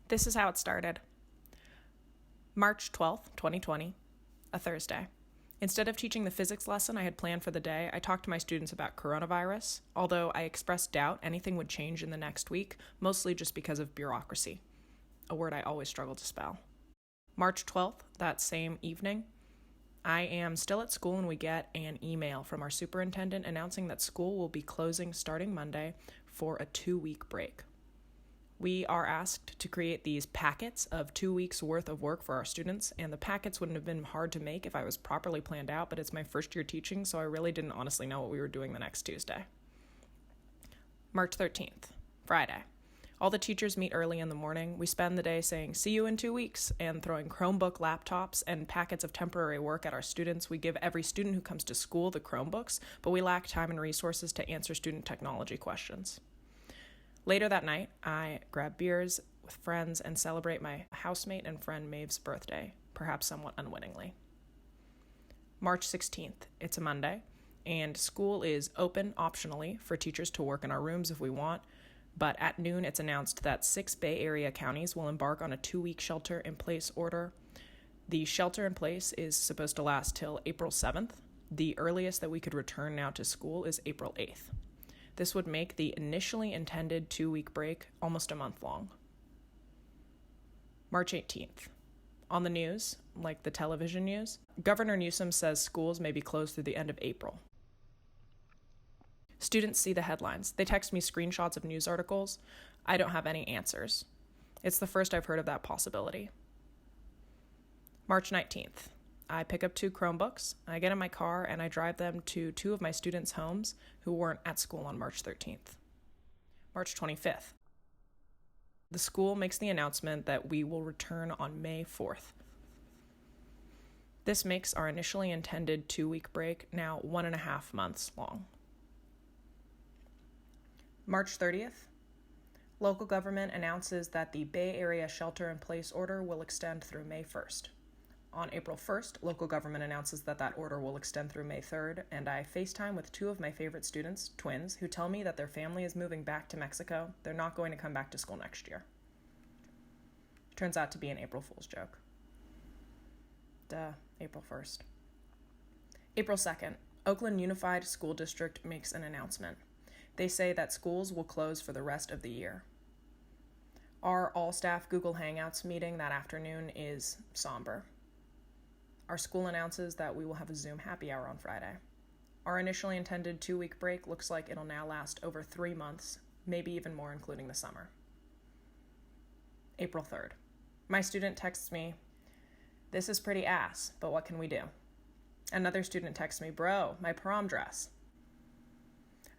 This is how it started. March 12th, 2020, a Thursday. Instead of teaching the physics lesson I had planned for the day, I talked to my students about coronavirus, although I expressed doubt anything would change in the next week, mostly just because of bureaucracy, a word I always struggle to spell. March 12th, that same evening, I am still at school and we get an email from our superintendent announcing that school will be closing starting Monday for a 2-week break. We are asked to create these packets of 2 weeks worth of work for our students, and the packets wouldn't have been hard to make if I was properly planned out, but it's my first year teaching, so I really didn't honestly know what we were doing the next Tuesday. March 13th, Friday. All the teachers meet early in the morning. We spend the day saying, "See you in 2 weeks," and throwing Chromebook laptops and packets of temporary work at our students. We give every student who comes to school the Chromebooks, but we lack time and resources to answer student technology questions. Later that night, I grab beers with friends and celebrate my housemate and friend Maeve's birthday, perhaps somewhat unwittingly. March 16th, it's a Monday, and school is open optionally for teachers to work in our rooms if we want, but at noon it's announced that 6 Bay Area counties will embark on a 2-week shelter-in-place order. The shelter-in-place is supposed to last till April 7th. The earliest that we could return now to school is April 8th. This would make the initially intended 2-week break almost a month long. March 18th. On the news, like the television news, Governor Newsom says schools may be closed through the end of April. Students see the headlines. They text me screenshots of news articles. I don't have any answers. It's the first I've heard of that possibility. March 19th. I pick up 2 Chromebooks, I get in my car, and I drive them to 2 of my students' homes who weren't at school on March 13th. March 25th. The school makes the announcement that we will return on May 4th. This makes our initially intended 2-week break now 1.5 months long. March 30th. Local government announces that the Bay Area shelter-in-place order will extend through May 1st. On April 1st, local government announces that that order will extend through May 3rd, and I FaceTime with 2 of my favorite students, twins, who tell me that their family is moving back to Mexico. They're not going to come back to school next year. Turns out to be an April Fool's joke. April 1st. April 2nd, Oakland Unified School District makes an announcement. They say that schools will close for the rest of the year. Our all-staff Google Hangouts meeting that afternoon is somber. Our school announces that we will have a Zoom happy hour on Friday. Our initially intended 2-week break looks like it'll now last over 3 months, maybe even more including the summer. April 3rd. My student texts me, "This is pretty ass, but what can we do?" Another student texts me, "Bro, my prom dress."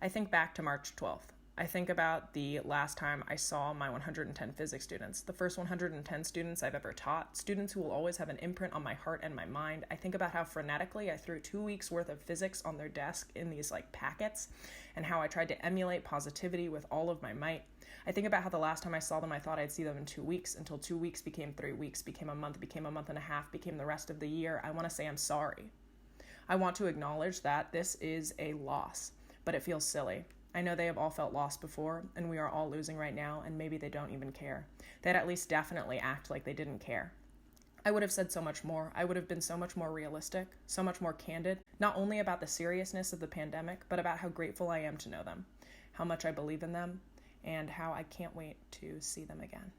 I think back to March 12th. I think about the last time I saw my 110 physics students, the first 110 students I've ever taught, students who will always have an imprint on my heart and my mind. I think about how frenetically I threw 2 weeks worth of physics on their desk in these packets, and how I tried to emulate positivity with all of my might. I think about how the last time I saw them, I thought I'd see them in 2 weeks, until 2 weeks became 3 weeks, became a month and a half, became the rest of the year. I want to say I'm sorry. I want to acknowledge that this is a loss, but it feels silly. I know they have all felt lost before, and we are all losing right now, and maybe they don't even care. They'd at least definitely act like they didn't care. I would have said so much more. I would have been so much more realistic, so much more candid, not only about the seriousness of the pandemic, but about how grateful I am to know them, how much I believe in them, and how I can't wait to see them again.